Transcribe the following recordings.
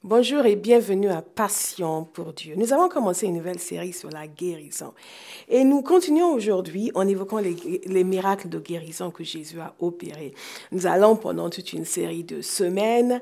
Bonjour et bienvenue à Passion pour Dieu. Nous avons commencé une nouvelle série sur la guérison. Et nous continuons aujourd'hui en évoquant les miracles de guérison que Jésus a opérés. Nous allons pendant toute une série de semaines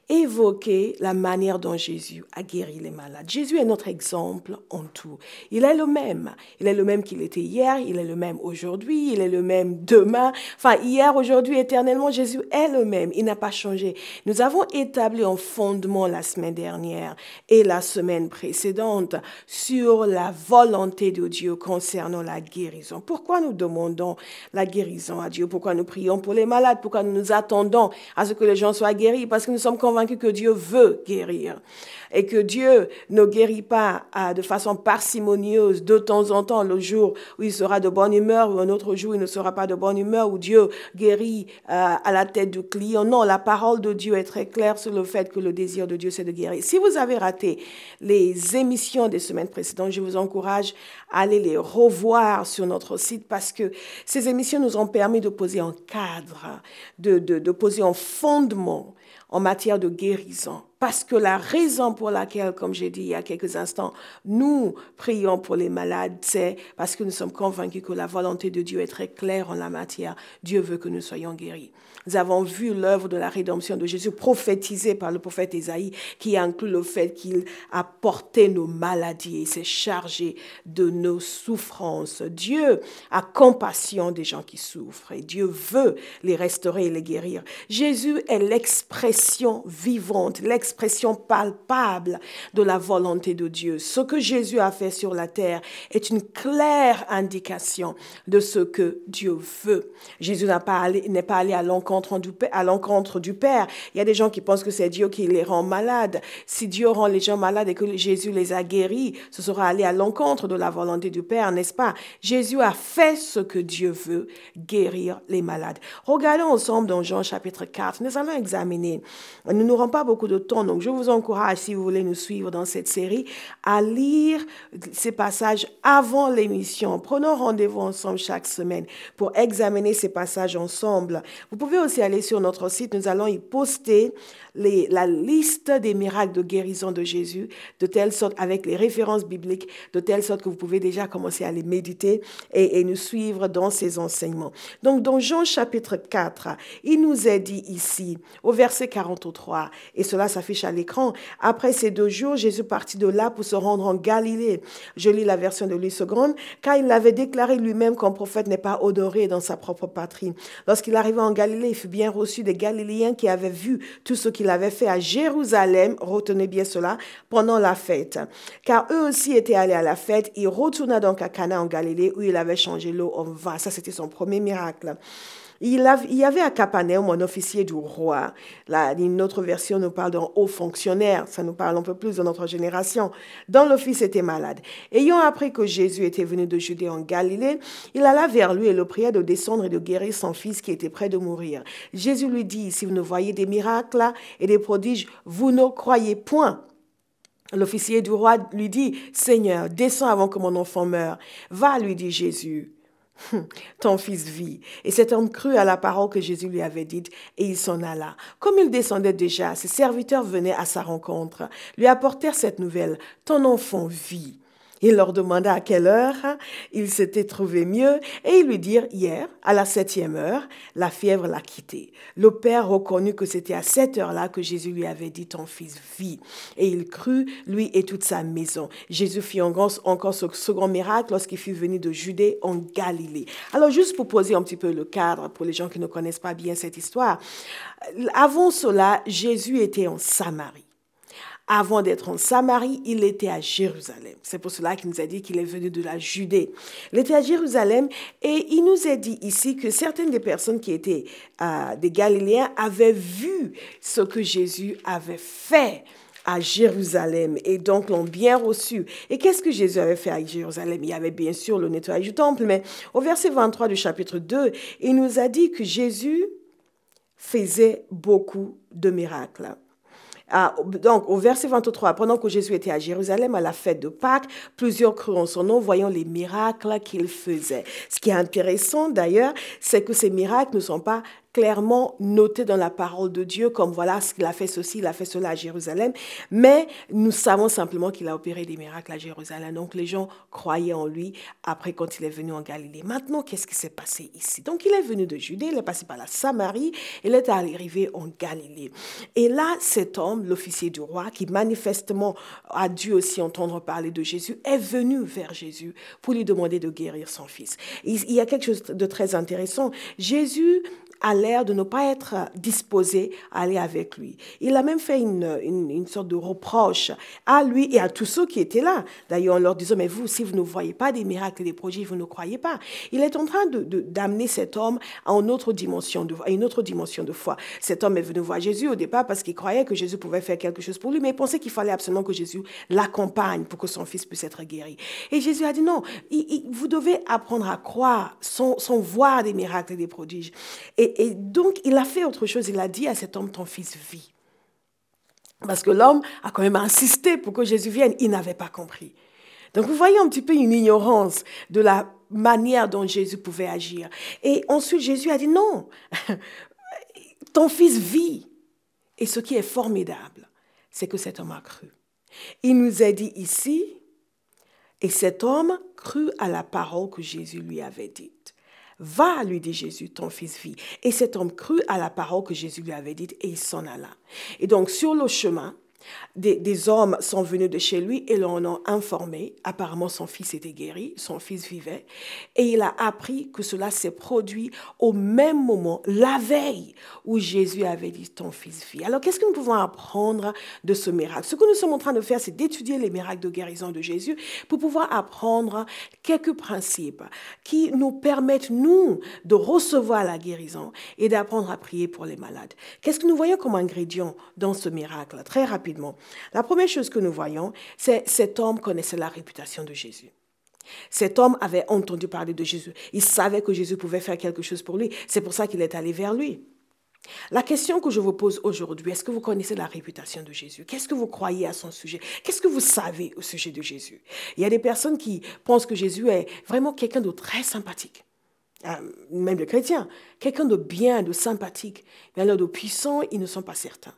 évoquer la manière dont Jésus a guéri les malades. Jésus est notre exemple en tout. Il est le même. Il est le même qu'il était hier, il est le même aujourd'hui, il est le même demain. Enfin, hier, aujourd'hui, éternellement, Jésus est le même. Il n'a pas changé. Nous avons établi un fondement la semaine dernière et la semaine précédente sur la volonté de Dieu concernant la guérison. Pourquoi nous demandons la guérison à Dieu? Pourquoi nous prions pour les malades? Pourquoi nous nous attendons à ce que les gens soient guéris? Parce que nous sommes convaincus que Dieu veut guérir et que Dieu ne guérit pas de façon parcimonieuse de temps en temps, le jour où il sera de bonne humeur ou un autre jour où il ne sera pas de bonne humeur, où Dieu guérit à la tête du client. Non, la parole de Dieu est très claire sur le fait que le désir de Dieu, c'est de guérir. Si vous avez raté les émissions des semaines précédentes, je vous encourage à aller les revoir sur notre site parce que ces émissions nous ont permis de poser un cadre, de poser un fondement en matière de guérison. Parce que la raison pour laquelle, comme j'ai dit il y a quelques instants, nous prions pour les malades, c'est parce que nous sommes convaincus que la volonté de Dieu est très claire en la matière. Dieu veut que nous soyons guéris. Nous avons vu l'œuvre de la rédemption de Jésus prophétisée par le prophète Isaïe, qui inclut le fait qu'il a porté nos maladies et s'est chargé de nos souffrances. Dieu a compassion des gens qui souffrent et Dieu veut les restaurer et les guérir. Jésus est l'expression vivante, l'expression palpable de la volonté de Dieu. Ce que Jésus a fait sur la terre est une claire indication de ce que Dieu veut. Jésus n'est pas allé à l'encontre du Père. Il y a des gens qui pensent que c'est Dieu qui les rend malades. Si Dieu rend les gens malades et que Jésus les a guéris, ce sera aller à l'encontre de la volonté du Père, n'est-ce pas? Jésus a fait ce que Dieu veut, guérir les malades. Regardons ensemble dans Jean chapitre 4. Nous allons examiner. Nous n'aurons pas beaucoup de temps, donc je vous encourage, si vous voulez nous suivre dans cette série, à lire ces passages avant l'émission. Prenons rendez-vous ensemble chaque semaine pour examiner ces passages ensemble. Vous pouvez aussi aller sur notre site, nous allons y poster la liste des miracles de guérison de Jésus, de telle sorte, avec les références bibliques, de telle sorte que vous pouvez déjà commencer à les méditer et nous suivre dans ces enseignements. Donc, dans Jean chapitre 4, il nous est dit ici, au verset 43, et cela s'affiche à l'écran, « Après ces 2 jours, Jésus partit de là pour se rendre en Galilée. » Je lis la version de Louis II, « Car il l'avait déclaré lui-même qu'un prophète n'est pas honoré dans sa propre patrie. Lorsqu'il arriva en Galilée, il fut bien reçu des Galiléens qui avaient vu tout ce qu'il avait fait à Jérusalem, retenez bien cela, pendant la fête. Car eux aussi étaient allés à la fête. Il retourna donc à Cana en Galilée où il avait changé l'eau en vin. » Ça, c'était son premier miracle. Il y avait à Capernaum un officier du roi. Là, une autre version nous parle d'un haut fonctionnaire. Ça nous parle un peu plus de notre génération. Dont le fils était malade. Ayant appris que Jésus était venu de Judée en Galilée, il alla vers lui et le pria de descendre et de guérir son fils qui était près de mourir. Jésus lui dit, « Si vous ne voyez des miracles et des prodiges, vous ne croyez point. » L'officier du roi lui dit, « Seigneur, descends avant que mon enfant meure. » « Va, lui dit Jésus. Ton fils vit. » Et cet homme crut à la parole que Jésus lui avait dite et il s'en alla. Comme il descendait déjà, ses serviteurs venaient à sa rencontre, lui apportèrent cette nouvelle, « Ton enfant vit. » Il leur demanda à quelle heure il s'était trouvé mieux et ils lui dirent, hier, à la 7e heure, la fièvre l'a quitté. Le père reconnut que c'était à cette heure-là que Jésus lui avait dit, ton fils vit. Et il crut, lui et toute sa maison. Jésus fit encore ce second miracle lorsqu'il fut venu de Judée en Galilée. Alors, juste pour poser un petit peu le cadre pour les gens qui ne connaissent pas bien cette histoire, avant cela, Jésus était en Samarie. Avant d'être en Samarie, il était à Jérusalem. C'est pour cela qu'il nous a dit qu'il est venu de la Judée. Il était à Jérusalem et il nous a dit ici que certaines des personnes qui étaient des Galiléens avaient vu ce que Jésus avait fait à Jérusalem et donc l'ont bien reçu. Et qu'est-ce que Jésus avait fait à Jérusalem? Il y avait bien sûr le nettoyage du temple, mais au verset 23 du chapitre 2, il nous a dit que Jésus faisait beaucoup de miracles. Donc, au verset 23, pendant que Jésus était à Jérusalem à la fête de Pâques, plusieurs crurent en son nom, voyant les miracles qu'il faisait. Ce qui est intéressant d'ailleurs, c'est que ces miracles ne sont pas clairement noté dans la parole de Dieu, comme voilà ce qu'il a fait ceci, il a fait cela à Jérusalem, mais nous savons simplement qu'il a opéré des miracles à Jérusalem. Donc les gens croyaient en lui après quand il est venu en Galilée. Maintenant, qu'est-ce qui s'est passé ici? Donc il est venu de Judée, il est passé par la Samarie, il est arrivé en Galilée. Et là, cet homme, l'officier du roi, qui manifestement a dû aussi entendre parler de Jésus, est venu vers Jésus pour lui demander de guérir son fils. Il y a quelque chose de très intéressant. Jésus a l'air de ne pas être disposé à aller avec lui. Il a même fait une sorte de reproche à lui et à tous ceux qui étaient là. D'ailleurs, en leur disant, mais vous, si vous ne voyez pas des miracles et des prodiges, vous ne croyez pas. Il est en train d'amener cet homme à une autre dimension de foi. Cet homme est venu voir Jésus au départ parce qu'il croyait que Jésus pouvait faire quelque chose pour lui, mais il pensait qu'il fallait absolument que Jésus l'accompagne pour que son fils puisse être guéri. Et Jésus a dit, non, vous devez apprendre à croire sans voir des miracles et des prodiges. Et donc, il a fait autre chose. Il a dit à cet homme, ton fils vit. Parce que l'homme a quand même insisté pour que Jésus vienne. Il n'avait pas compris. Donc, vous voyez un petit peu une ignorance de la manière dont Jésus pouvait agir. Et ensuite, Jésus a dit, non, ton fils vit. Et ce qui est formidable, c'est que cet homme a cru. Il nous a dit ici, et cet homme crut à la parole que Jésus lui avait dite. Va, lui dit Jésus, ton fils vit. Et cet homme crut à la parole que Jésus lui avait dite et il s'en alla. Et donc, sur le chemin, des hommes sont venus de chez lui et l'en ont informé. Apparemment, son fils était guéri, son fils vivait. Et il a appris que cela s'est produit au même moment, la veille, où Jésus avait dit, ton fils vit. Alors, qu'est-ce que nous pouvons apprendre de ce miracle? Ce que nous sommes en train de faire, c'est d'étudier les miracles de guérison de Jésus pour pouvoir apprendre quelques principes qui nous permettent, nous, de recevoir la guérison et d'apprendre à prier pour les malades. Qu'est-ce que nous voyons comme ingrédient dans ce miracle? Très rapidement. La première chose que nous voyons, c'est cet homme connaissait la réputation de Jésus. Cet homme avait entendu parler de Jésus. Il savait que Jésus pouvait faire quelque chose pour lui. C'est pour ça qu'il est allé vers lui. La question que je vous pose aujourd'hui, est-ce que vous connaissez la réputation de Jésus? Qu'est-ce que vous croyez à son sujet? Qu'est-ce que vous savez au sujet de Jésus? Il y a des personnes qui pensent que Jésus est vraiment quelqu'un de très sympathique. Même les chrétiens, quelqu'un de bien, de sympathique. Mais alors de puissant, ils ne sont pas certains.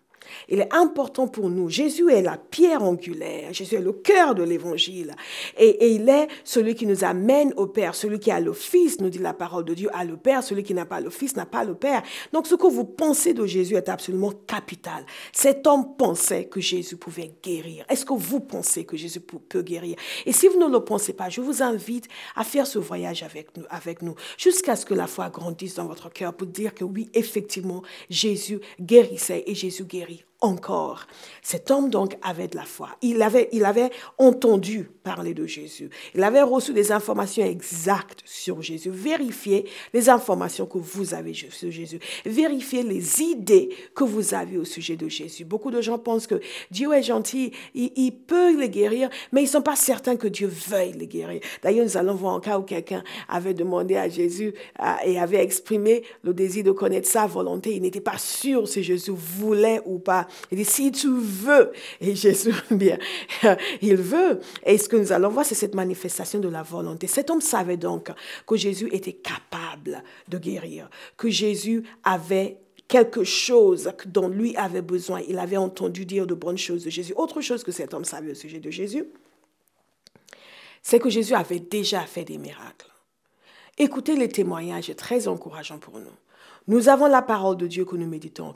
Il est important pour nous. Jésus est la pierre angulaire. Jésus est le cœur de l'évangile. Et il est celui qui nous amène au Père. Celui qui a le Fils, nous dit la parole de Dieu, a le Père. Celui qui n'a pas le Fils n'a pas le Père. Donc ce que vous pensez de Jésus est absolument capital. Cet homme pensait que Jésus pouvait guérir. Est-ce que vous pensez que Jésus peut guérir? Et si vous ne le pensez pas, je vous invite à faire ce voyage avec nous jusqu'à ce que la foi grandisse dans votre cœur pour dire que oui, effectivement, Jésus guérissait et Jésus guérit encore. Cet homme donc avait de la foi. Il avait entendu parler de Jésus. Il avait reçu des informations exactes sur Jésus. Vérifiez les informations que vous avez sur Jésus. Vérifiez les idées que vous avez au sujet de Jésus. Beaucoup de gens pensent que Dieu est gentil, il peut les guérir, mais ils ne sont pas certains que Dieu veuille les guérir. D'ailleurs, nous allons voir un cas où quelqu'un avait demandé à Jésus et avait exprimé le désir de connaître sa volonté. Il n'était pas sûr si Jésus voulait ou pas. Il dit, si tu veux, et Jésus, bien, il veut. Et ce que nous allons voir, c'est cette manifestation de la volonté. Cet homme savait donc que Jésus était capable de guérir, que Jésus avait quelque chose dont lui avait besoin. Il avait entendu dire de bonnes choses de Jésus. Autre chose que cet homme savait au sujet de Jésus, c'est que Jésus avait déjà fait des miracles. Écoutez les témoignages, est très encourageant pour nous. Nous avons la parole de Dieu que nous méditons,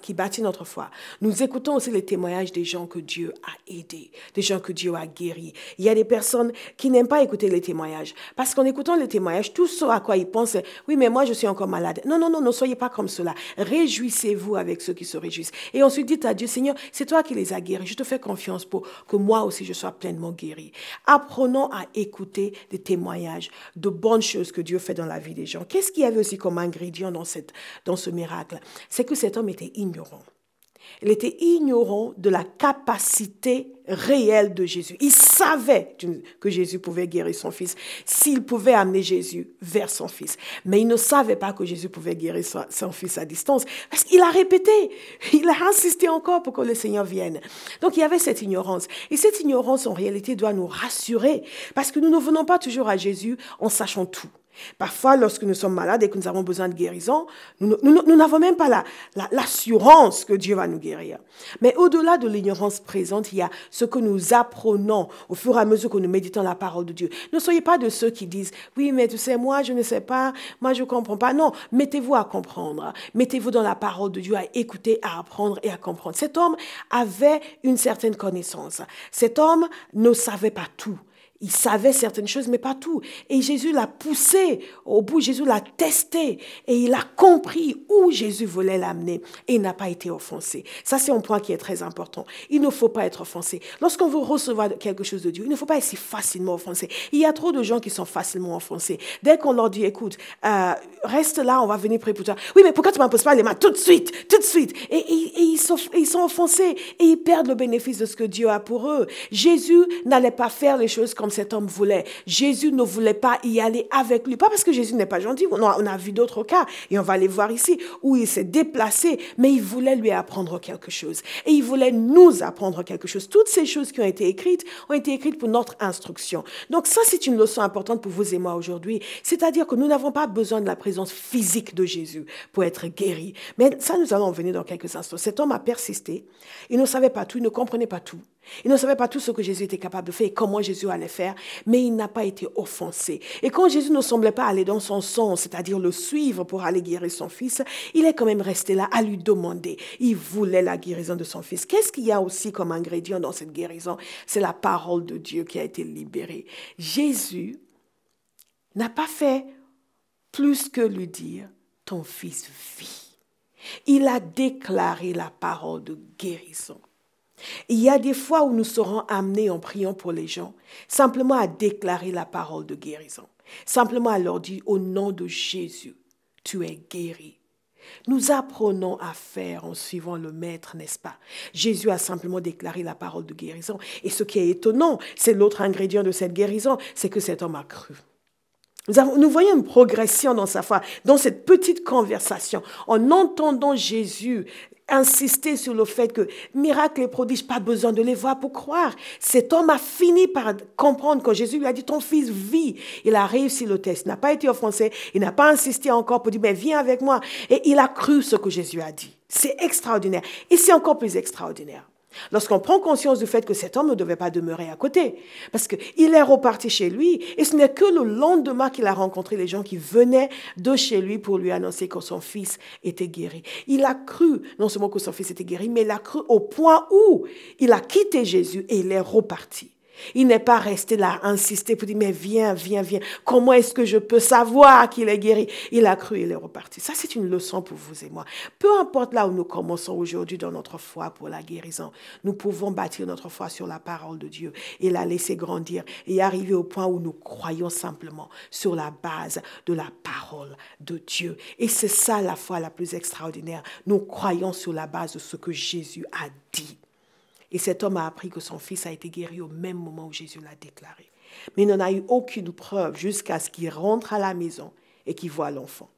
qui bâtit notre foi. Nous écoutons aussi les témoignages des gens que Dieu a aidés, des gens que Dieu a guéris. Il y a des personnes qui n'aiment pas écouter les témoignages. Parce qu'en écoutant les témoignages, tout ce à quoi ils pensent, c'est « oui, mais moi, je suis encore malade ». Non, ne soyez pas comme cela. Réjouissez-vous avec ceux qui se réjouissent. Et ensuite, dites à Dieu, Seigneur, c'est toi qui les as guéris. Je te fais confiance pour que moi aussi, je sois pleinement guéri. Apprenons à écouter des témoignages de bonnes choses que Dieu fait dans la vie des gens. Qu'est-ce qu'il y avait aussi comme ingrédient dans ce miracle? C'est que cet homme était ignorant. Il était ignorant de la capacité réelle de Jésus. Il savait que Jésus pouvait guérir son fils, s'il pouvait amener Jésus vers son fils. Mais il ne savait pas que Jésus pouvait guérir son fils à distance, parce qu'il a répété, il a insisté encore pour que le Seigneur vienne. Donc il y avait cette ignorance. Et cette ignorance, en réalité, doit nous rassurer, parce que nous ne venons pas toujours à Jésus en sachant tout. Parfois, lorsque nous sommes malades et que nous avons besoin de guérison, nous n'avons même pas l'assurance que Dieu va nous guérir. Mais au-delà de l'ignorance présente, il y a ce que nous apprenons au fur et à mesure que nous méditons la parole de Dieu. Ne soyez pas de ceux qui disent, oui, mais tu sais, moi, je ne sais pas, moi, je ne comprends pas. Non, mettez-vous à comprendre. Mettez-vous dans la parole de Dieu, à écouter, à apprendre et à comprendre. Cet homme avait une certaine connaissance. Cet homme ne savait pas tout. Il savait certaines choses, mais pas tout. Et Jésus l'a poussé au bout, Jésus l'a testé et il a compris où Jésus voulait l'amener et il n'a pas été offensé. Ça, c'est un point qui est très important. Il ne faut pas être offensé. Lorsqu'on veut recevoir quelque chose de Dieu, il ne faut pas être si facilement offensé. Il y a trop de gens qui sont facilement offensés. Dès qu'on leur dit, écoute, reste là, on va venir prier pour toi. Oui, mais pourquoi tu ne m'imposes pas les mains tout de suite, tout de suite? Et ils sont offensés et ils perdent le bénéfice de ce que Dieu a pour eux. Jésus n'allait pas faire les choses comme cet homme voulait. Jésus ne voulait pas y aller avec lui. Pas parce que Jésus n'est pas gentil. On a vu d'autres cas et on va les voir ici où il s'est déplacé, mais il voulait lui apprendre quelque chose. Et il voulait nous apprendre quelque chose. Toutes ces choses qui ont été écrites pour notre instruction. Donc ça, c'est une leçon importante pour vous et moi aujourd'hui. C'est-à-dire que nous n'avons pas besoin de la présence physique de Jésus pour être guéris. Mais ça, nous allons en venir dans quelques instants. Cet homme a persisté. Il ne savait pas tout, il ne comprenait pas tout. Il ne savait pas tout ce que Jésus était capable de faire et comment Jésus allait faire, mais il n'a pas été offensé. Et quand Jésus ne semblait pas aller dans son sens, c'est-à-dire le suivre pour aller guérir son fils, il est quand même resté là à lui demander. Il voulait la guérison de son fils. Qu'est-ce qu'il y a aussi comme ingrédient dans cette guérison? C'est la parole de Dieu qui a été libérée. Jésus n'a pas fait plus que lui dire, ton fils vit. Il a déclaré la parole de guérison. Il y a des fois où nous serons amenés en priant pour les gens, simplement à déclarer la parole de guérison, simplement à leur dire au nom de Jésus, tu es guéri. Nous apprenons à faire en suivant le Maître, n'est-ce pas? Jésus a simplement déclaré la parole de guérison. Et ce qui est étonnant, c'est l'autre ingrédient de cette guérison, c'est que cet homme a cru. Nous voyons une progression dans sa foi, dans cette petite conversation, en entendant Jésus insister sur le fait que miracles et prodiges, pas besoin de les voir pour croire. Cet homme a fini par comprendre quand Jésus lui a dit, ton fils vit. Il a réussi le test, il n'a pas été offensé, il n'a pas insisté encore pour dire, mais viens avec moi. Et il a cru ce que Jésus a dit. C'est extraordinaire. Et c'est encore plus extraordinaire lorsqu'on prend conscience du fait que cet homme ne devait pas demeurer à côté. Parce qu'il est reparti chez lui et ce n'est que le lendemain qu'il a rencontré les gens qui venaient de chez lui pour lui annoncer que son fils était guéri. Il a cru non seulement que son fils était guéri, mais il a cru au point où il a quitté Jésus et il est reparti. Il n'est pas resté là à insister pour dire, mais viens, viens, viens. Comment est-ce que je peux savoir qu'il est guéri? Il a cru, il est reparti. Ça, c'est une leçon pour vous et moi. Peu importe là où nous commençons aujourd'hui dans notre foi pour la guérison, nous pouvons bâtir notre foi sur la parole de Dieu et la laisser grandir et arriver au point où nous croyons simplement sur la base de la parole de Dieu. Et c'est ça la foi la plus extraordinaire. Nous croyons sur la base de ce que Jésus a dit. Et cet homme a appris que son fils a été guéri au même moment où Jésus l'a déclaré. Mais il n'en a eu aucune preuve jusqu'à ce qu'il rentre à la maison et qu'il voit l'enfant.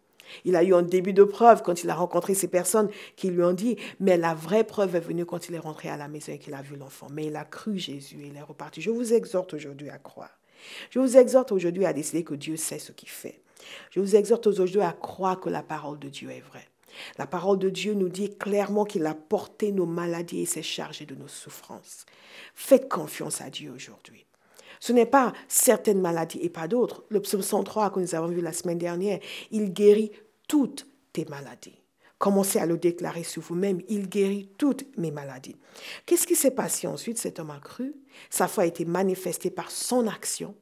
Il a eu un début de preuve quand il a rencontré ces personnes qui lui ont dit, mais la vraie preuve est venue quand il est rentré à la maison et qu'il a vu l'enfant. Mais il a cru Jésus et il est reparti. Je vous exhorte aujourd'hui à croire. Je vous exhorte aujourd'hui à décider que Dieu sait ce qu'il fait. Je vous exhorte aujourd'hui à croire que la parole de Dieu est vraie. La parole de Dieu nous dit clairement qu'il a porté nos maladies et s'est chargé de nos souffrances. Faites confiance à Dieu aujourd'hui. Ce n'est pas certaines maladies et pas d'autres. Le psaume 103 que nous avons vu la semaine dernière, il guérit toutes tes maladies. Commencez à le déclarer sur vous-même, il guérit toutes mes maladies. Qu'est-ce qui s'est passé ensuite? Cet homme a cru. Sa foi a été manifestée par son action.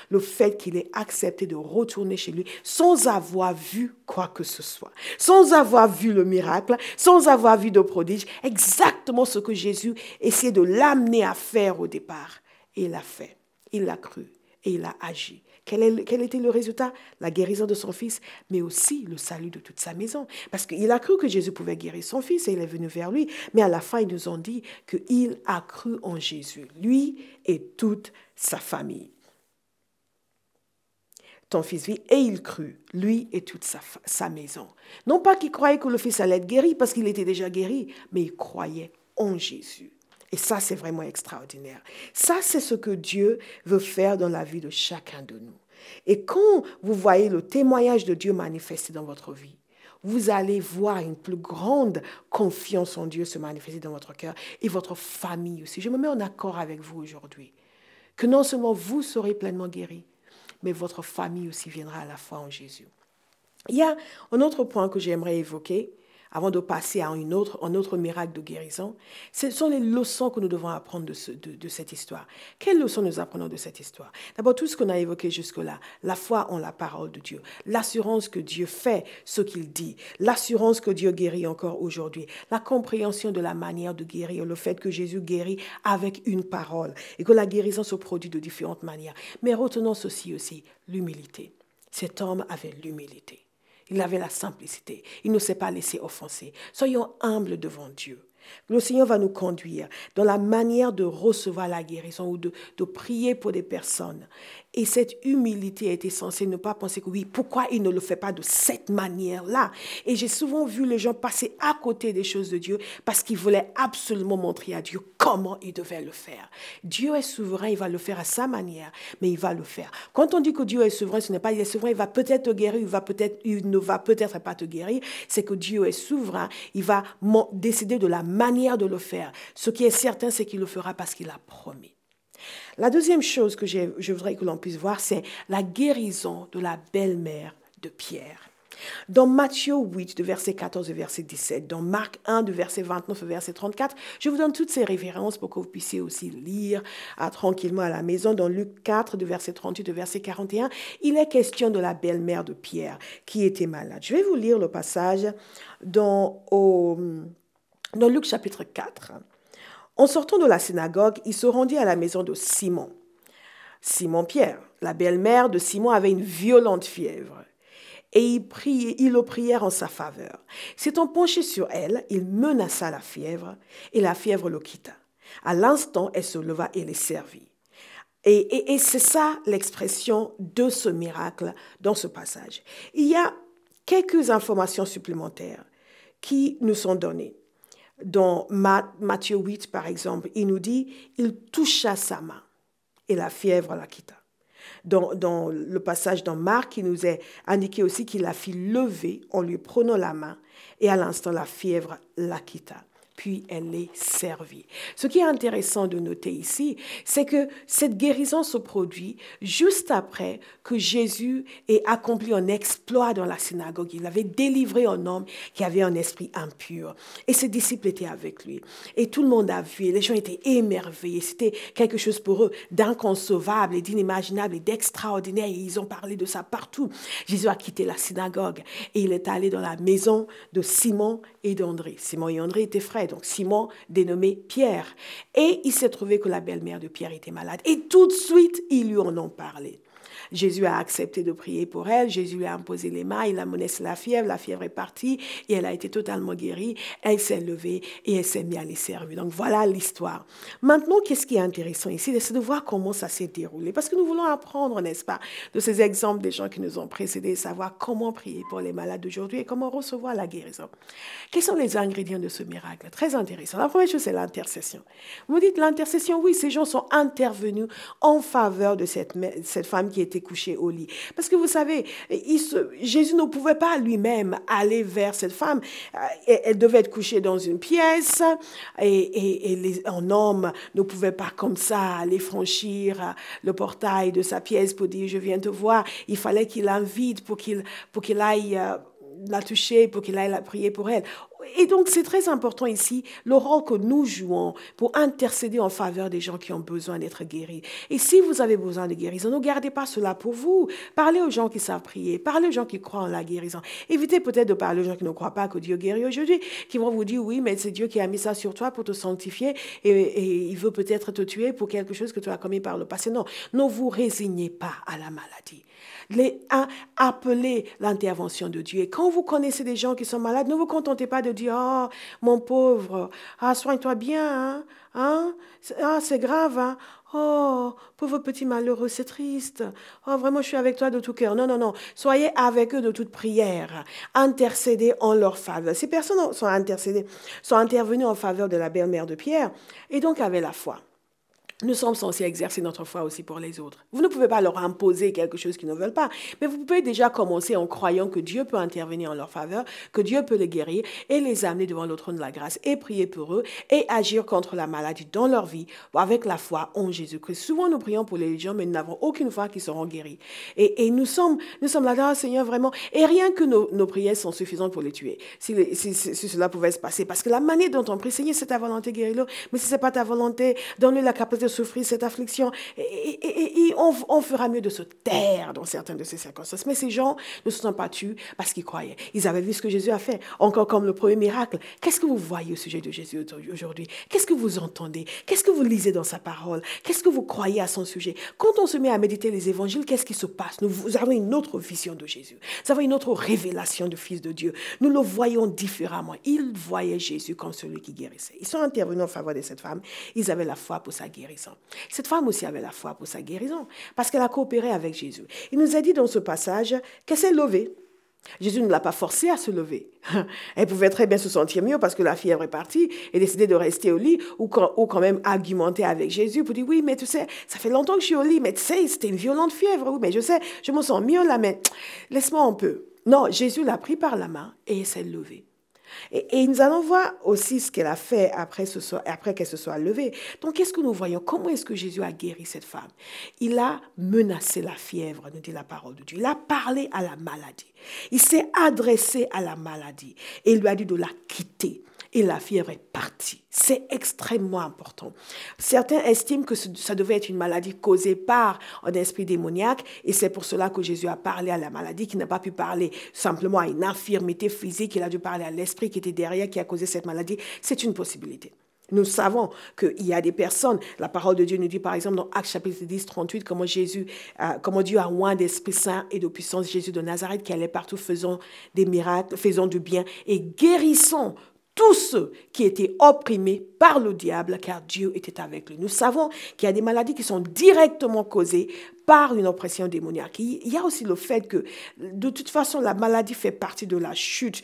Le fait qu'il ait accepté de retourner chez lui sans avoir vu quoi que ce soit, sans avoir vu le miracle, sans avoir vu de prodige, exactement ce que Jésus essayait de l'amener à faire au départ. Et il l'a fait, il l'a cru et il a agi. Quel était le résultat? La guérison de son fils, mais aussi le salut de toute sa maison. Parce qu'il a cru que Jésus pouvait guérir son fils et il est venu vers lui. Mais à la fin, ils nous ont dit qu'il a cru en Jésus, lui et toute sa famille. Ton fils vit, et il crut, lui et toute sa maison. Non pas qu'il croyait que le fils allait être guéri, parce qu'il était déjà guéri, mais il croyait en Jésus. Et ça, c'est vraiment extraordinaire. Ça, c'est ce que Dieu veut faire dans la vie de chacun de nous. Et quand vous voyez le témoignage de Dieu manifesté dans votre vie, vous allez voir une plus grande confiance en Dieu se manifester dans votre cœur et votre famille aussi. Je me mets en accord avec vous aujourd'hui. Que non seulement vous serez pleinement guéris, mais votre famille aussi viendra à la foi en Jésus. Il y a un autre point que j'aimerais évoquer avant de passer à un autre miracle de guérison. Ce sont les leçons que nous devons apprendre de cette histoire. Quelles leçons nous apprenons de cette histoire? D'abord, tout ce qu'on a évoqué jusque-là, la foi en la parole de Dieu, l'assurance que Dieu fait ce qu'il dit, l'assurance que Dieu guérit encore aujourd'hui, la compréhension de la manière de guérir, le fait que Jésus guérit avec une parole et que la guérison se produit de différentes manières. Mais retenons ceci aussi, l'humilité. Cet homme avait l'humilité. Il avait la simplicité. Il ne s'est pas laissé offenser. Soyons humbles devant Dieu. Le Seigneur va nous conduire dans la manière de recevoir la guérison ou de prier pour des personnes. Et cette humilité est essentielle, ne pas penser que oui, pourquoi il ne le fait pas de cette manière-là? Et j'ai souvent vu les gens passer à côté des choses de Dieu parce qu'ils voulaient absolument montrer à Dieu comment il devait le faire. Dieu est souverain, il va le faire à sa manière, mais il va le faire. Quand on dit que Dieu est souverain, ce n'est pas il est souverain, il va peut-être te guérir, il ne va peut-être pas te guérir. C'est que Dieu est souverain, il va décider de la manière de le faire. Ce qui est certain, c'est qu'il le fera parce qu'il a promis. La deuxième chose que je voudrais que l'on puisse voir, c'est la guérison de la belle-mère de Pierre. Dans Matthieu 8, de verset 14 et verset 17, dans Marc 1, de verset 29 et verset 34, je vous donne toutes ces références pour que vous puissiez aussi lire tranquillement à la maison. Dans Luc 4, de verset 38 et verset 41, il est question de la belle-mère de Pierre qui était malade. Je vais vous lire le passage dans Luc chapitre 4. En sortant de la synagogue, il se rendit à la maison de Simon. Simon-Pierre, la belle-mère de Simon, avait une violente fièvre. Et ils le prièrent en sa faveur. S'étant penché sur elle, il menaça la fièvre, et la fièvre le quitta. À l'instant, elle se leva et les servit. Et c'est ça l'expression de ce miracle dans ce passage. Il y a quelques informations supplémentaires qui nous sont données. Dans Matthieu 8, par exemple, il nous dit « Il toucha sa main et la fièvre la quitta ». Dans le passage dans Marc, il nous est indiqué aussi qu'il la fit lever en lui prenant la main et à l'instant, la fièvre la quitta. Puis elle les servit. Ce qui est intéressant de noter ici, c'est que cette guérison se produit juste après que Jésus ait accompli un exploit dans la synagogue. Il avait délivré un homme qui avait un esprit impur. Et ses disciples étaient avec lui. Et tout le monde a vu, et les gens étaient émerveillés. C'était quelque chose pour eux d'inconcevable et d'inimaginable et d'extraordinaire. Et ils ont parlé de ça partout. Jésus a quitté la synagogue et il est allé dans la maison de Simon et d'André. Simon et André étaient frères. Donc Simon, dénommé Pierre. Et il s'est trouvé que la belle-mère de Pierre était malade. Et tout de suite, ils lui en ont parlé. Jésus a accepté de prier pour elle. Jésus lui a imposé les mains. Il a menacé la fièvre est partie et elle a été totalement guérie. Elle s'est levée et elle s'est mise à les servir. Donc voilà l'histoire. Maintenant, qu'est-ce qui est intéressant ici? C'est de voir comment ça s'est déroulé. Parce que nous voulons apprendre, n'est-ce pas, de ces exemples des gens qui nous ont précédés, savoir comment prier pour les malades d'aujourd'hui et comment recevoir la guérison. Quels sont les ingrédients de ce miracle? Très intéressant. La première chose, c'est l'intercession. Vous dites l'intercession, oui, ces gens sont intervenus en faveur de cette femme qui était couchée au lit. Parce que vous savez, Jésus ne pouvait pas lui-même aller vers cette femme. Elle devait être couchée dans une pièce et un homme ne pouvait pas comme ça aller franchir le portail de sa pièce pour dire « je viens te voir ». Il fallait qu'il l'invite pour qu'il aille la toucher, pour qu'il aille la prier pour elle. Et donc, c'est très important ici, le rôle que nous jouons pour intercéder en faveur des gens qui ont besoin d'être guéris. Et si vous avez besoin de guérison, ne gardez pas cela pour vous. Parlez aux gens qui savent prier. Parlez aux gens qui croient en la guérison. Évitez peut-être de parler aux gens qui ne croient pas que Dieu guérit aujourd'hui, qui vont vous dire, oui, mais c'est Dieu qui a mis ça sur toi pour te sanctifier et il veut peut-être te tuer pour quelque chose que tu as commis par le passé. Non, ne vous résignez pas à la maladie. Appelez l'intervention de Dieu. Et quand vous connaissez des gens qui sont malades, ne vous contentez pas de dire « Oh, mon pauvre, soigne-toi bien, c'est grave, hein. Oh, pauvre petit malheureux, c'est triste. Oh, vraiment, je suis avec toi de tout cœur. » Non. Soyez avec eux de toute prière. Intercédez en leur faveur. Ces personnes sont intervenues en faveur de la belle-mère de Pierre et donc avaient la foi. Nous sommes censés exercer notre foi aussi pour les autres. Vous ne pouvez pas leur imposer quelque chose qu'ils ne veulent pas, mais vous pouvez déjà commencer en croyant que Dieu peut intervenir en leur faveur, que Dieu peut les guérir et les amener devant le trône de la grâce et prier pour eux et agir contre la maladie dans leur vie avec la foi en Jésus-Christ. Souvent, nous prions pour les gens, mais nous n'avons aucune foi qu'ils seront guéris. Et nous sommes là, Seigneur, vraiment. Et rien que nos prières sont suffisantes pour les tuer. Si cela pouvait se passer. Parce que la manière dont on prie, Seigneur, c'est ta volonté, guéris-le. Mais si ce n'est pas ta volonté, donne-lui la capacité de souffrir cette affliction. Et on fera mieux de se taire dans certaines de ces circonstances. Mais ces gens ne se sont pas tus parce qu'ils croyaient. Ils avaient vu ce que Jésus a fait. Encore comme le premier miracle. Qu'est-ce que vous voyez au sujet de Jésus aujourd'hui? Qu'est-ce que vous entendez? Qu'est-ce que vous lisez dans sa parole? Qu'est-ce que vous croyez à son sujet? Quand on se met à méditer les évangiles, qu'est-ce qui se passe? Nous avons une autre vision de Jésus. Nous avons une autre révélation du Fils de Dieu. Nous le voyons différemment. Ils voyaient Jésus comme celui qui guérissait. Ils sont intervenus en faveur de cette femme. Ils avaient la foi pour sa guérison. Cette femme aussi avait la foi pour sa guérison parce qu'elle a coopéré avec Jésus. Il nous a dit dans ce passage qu'elle s'est levée. Jésus ne l'a pas forcée à se lever. Elle pouvait très bien se sentir mieux parce que la fièvre est partie et décider de rester au lit ou quand même argumenter avec Jésus pour dire oui, mais tu sais, ça fait longtemps que je suis au lit, mais tu sais, c'était une violente fièvre. Oui, mais je sais, je me sens mieux là, mais laisse-moi un peu. Non, Jésus l'a pris par la main et elle s'est levée. Et nous allons voir aussi ce qu'elle a fait après qu'elle se soit levée. Donc, qu'est-ce que nous voyons? Comment est-ce que Jésus a guéri cette femme? Il a menacé la fièvre, nous dit la parole de Dieu. Il a parlé à la maladie. Il s'est adressé à la maladie et il lui a dit de la quitter. Et la fièvre est partie. C'est extrêmement important. Certains estiment que ça devait être une maladie causée par un esprit démoniaque et c'est pour cela que Jésus a parlé à la maladie, qui n'a pas pu parler simplement à une infirmité physique, il a dû parler à l'esprit qui était derrière, qui a causé cette maladie. C'est une possibilité. Nous savons qu'il y a des personnes, la parole de Dieu nous dit par exemple dans Actes chapitre 10, 38, comment Dieu a oint d'Esprit Saint et de puissance Jésus de Nazareth qui allait partout faisant des miracles, faisant du bien et guérissant tous ceux qui étaient opprimés par le diable, car Dieu était avec lui. Nous savons qu'il y a des maladies qui sont directement causées par une oppression démoniaque. Il y a aussi le fait que, de toute façon, la maladie fait partie de la chute,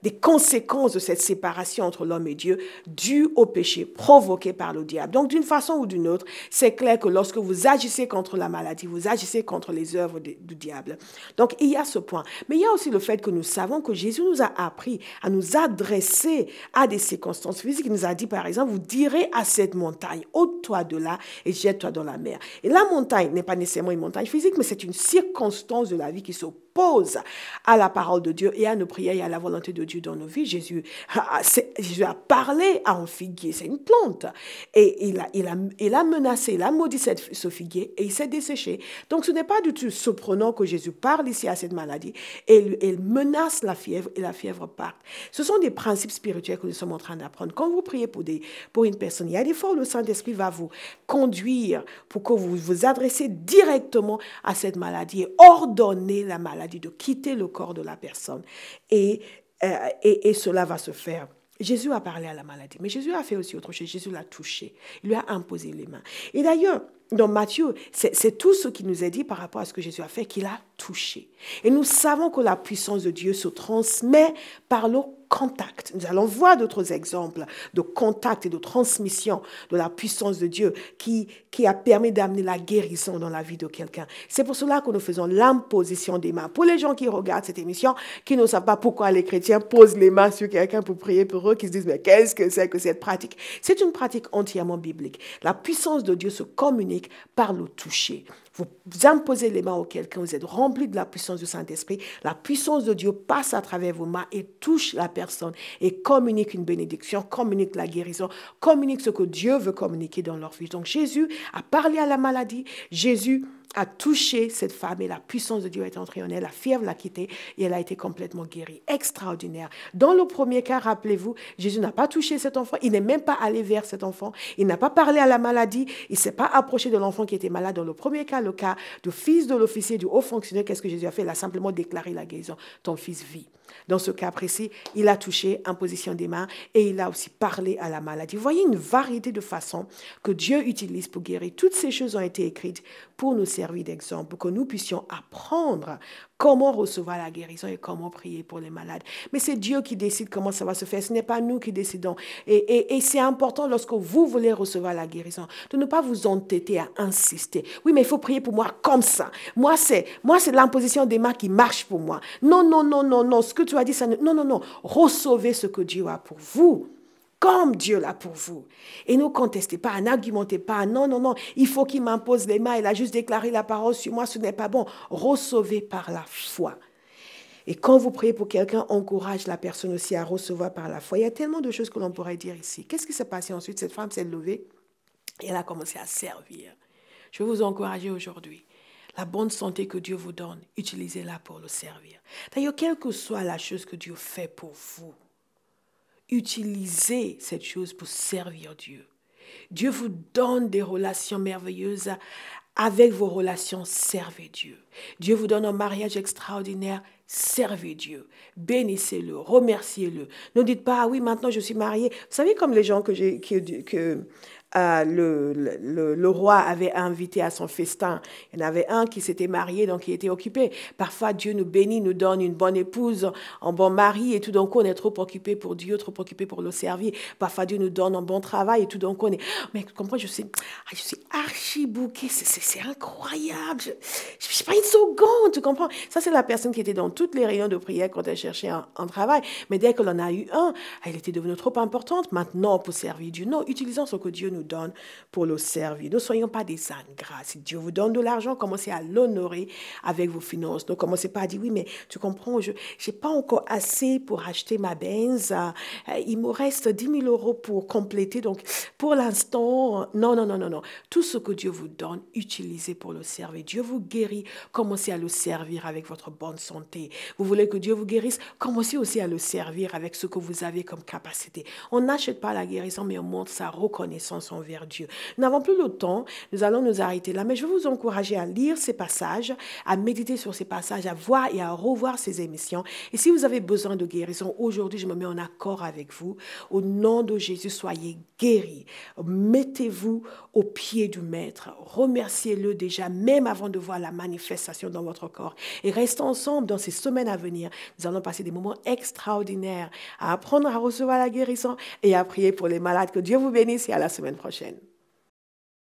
des conséquences de cette séparation entre l'homme et Dieu, due au péché provoqué par le diable. Donc, d'une façon ou d'une autre, c'est clair que lorsque vous agissez contre la maladie, vous agissez contre les œuvres du diable. Donc, il y a ce point. Mais il y a aussi le fait que nous savons que Jésus nous a appris à nous adresser à des circonstances physiques. Il nous a dit, par exemple, vous direz à cette montagne, ôte-toi de là et jette-toi dans la mer. Et la montagne n'est pas nécessairement une montagne physique, mais c'est une circonstance de la vie qui s'oppose à la parole de Dieu et à nos prières et à la volonté de Dieu dans nos vies. Jésus a parlé à un figuier, c'est une plante. Et il a menacé, il a maudit ce figuier et il s'est desséché. Donc ce n'est pas du tout surprenant que Jésus parle ici à cette maladie et il menace la fièvre et la fièvre part. Ce sont des principes spirituels que nous sommes en train d'apprendre. Quand vous priez pour une personne, il y a des fois où le Saint-Esprit va vous conduire pour que vous vous adressez directement à cette maladie et ordonner la maladie de quitter le corps de la personne. Et cela va se faire. Jésus a parlé à la maladie, mais Jésus a fait aussi autre chose. Jésus l'a touché. Il lui a imposé les mains. Et d'ailleurs, dans Matthieu, c'est tout ce qui nous est dit par rapport à ce que Jésus a fait, qu'il a touché. Et nous savons que la puissance de Dieu se transmet par le contact. Nous allons voir d'autres exemples de contact et de transmission de la puissance de Dieu qui a permis d'amener la guérison dans la vie de quelqu'un. C'est pour cela que nous faisons l'imposition des mains. Pour les gens qui regardent cette émission, qui ne savent pas pourquoi les chrétiens posent les mains sur quelqu'un pour prier pour eux, qui se disent, mais qu'est-ce que c'est que cette pratique? C'est une pratique entièrement biblique. La puissance de Dieu se communique par le toucher. Vous imposez les mains à quelqu'un, vous êtes rempli de la puissance du Saint-Esprit. La puissance de Dieu passe à travers vos mains et touche la personne et communique une bénédiction, communique la guérison, communique ce que Dieu veut communiquer dans leur vie. Donc Jésus a parlé à la maladie, Jésus a touché cette femme et la puissance de Dieu est entrée en elle, la fièvre l'a quittée et elle a été complètement guérie. Extraordinaire. Dans le premier cas, rappelez-vous, Jésus n'a pas touché cet enfant, il n'est même pas allé vers cet enfant, il n'a pas parlé à la maladie, il ne s'est pas approché de l'enfant qui était malade. Dans le premier cas, le cas du fils de l'officier, du haut fonctionnaire, qu'est-ce que Jésus a fait? Il a simplement déclaré la guérison. Ton fils vit. Dans ce cas précis, il a touché en position des mains et il a aussi parlé à la maladie. Vous voyez une variété de façons que Dieu utilise pour guérir. Toutes ces choses ont été écrites pour nous servir d'exemple, pour que nous puissions apprendre comment recevoir la guérison et comment prier pour les malades. Mais c'est Dieu qui décide comment ça va se faire. Ce n'est pas nous qui décidons. Et c'est important lorsque vous voulez recevoir la guérison de ne pas vous entêter à insister. Oui, mais il faut prier pour moi comme ça. Moi, c'est l'imposition des mains qui marche pour moi. Non, non, non, non, non. Ce que tu as dit, ça ne... Non, non, non. Recevez ce que Dieu a pour vous. Comme Dieu l'a pour vous. Et ne contestez pas, n'argumentez pas. Non, non, non, il faut qu'il m'impose les mains. Il a juste déclaré la parole sur moi, ce n'est pas bon. Recevez par la foi. Et quand vous priez pour quelqu'un, encourage la personne aussi à recevoir par la foi. Il y a tellement de choses que l'on pourrait dire ici. Qu'est-ce qui s'est passé ensuite? Cette femme s'est levée et elle a commencé à servir. Je veux vous encourager aujourd'hui. La bonne santé que Dieu vous donne, utilisez-la pour le servir. D'ailleurs, quelle que soit la chose que Dieu fait pour vous, utilisez cette chose pour servir Dieu. Dieu vous donne des relations merveilleuses. Avec vos relations, servez Dieu. Dieu vous donne un mariage extraordinaire, servez Dieu. Bénissez-le, remerciez-le. Ne dites pas, ah oui, maintenant je suis mariée. Vous savez, comme les gens le roi avait invité à son festin. Il y en avait un qui s'était marié, donc il était occupé. Parfois, Dieu nous bénit, nous donne une bonne épouse, un bon mari, et tout d'un coup, on est trop occupé pour Dieu, trop occupé pour le servir. Parfois, Dieu nous donne un bon travail, et tout d'un coup, on est... Mais tu comprends, je suis archi bouquée, c'est incroyable. Je ne suis pas une seconde, tu comprends? Ça, c'est la personne qui était dans toutes les réunions de prière quand elle cherchait un travail. Mais dès qu'elle en a eu un, elle était devenue trop importante. Maintenant, pour servir Dieu, non, utilisons ce que Dieu nous donne pour le servir. Ne soyons pas des ingrats. Si Dieu vous donne de l'argent, commencez à l'honorer avec vos finances. Ne commencez pas à dire, oui, mais tu comprends, je n'ai pas encore assez pour acheter ma Benz. Il me reste 10 000 euros pour compléter. Donc, pour l'instant, non, non, non, non, non. Tout ce que Dieu vous donne, utilisez pour le servir. Dieu vous guérit, commencez à le servir avec votre bonne santé. Vous voulez que Dieu vous guérisse, commencez aussi à le servir avec ce que vous avez comme capacité. On n'achète pas la guérison, mais on montre sa reconnaissance envers Dieu. Nous n'avons plus le temps, nous allons nous arrêter là, mais je veux vous encourager à lire ces passages, à méditer sur ces passages, à voir et à revoir ces émissions. Et si vous avez besoin de guérison, aujourd'hui, je me mets en accord avec vous. Au nom de Jésus, soyez guéris. Mettez-vous au pied du Maître. Remerciez-le déjà, même avant de voir la manifestation dans votre corps. Et restons ensemble dans ces semaines à venir. Nous allons passer des moments extraordinaires à apprendre à recevoir la guérison et à prier pour les malades. Que Dieu vous bénisse et à la semaine prochaine.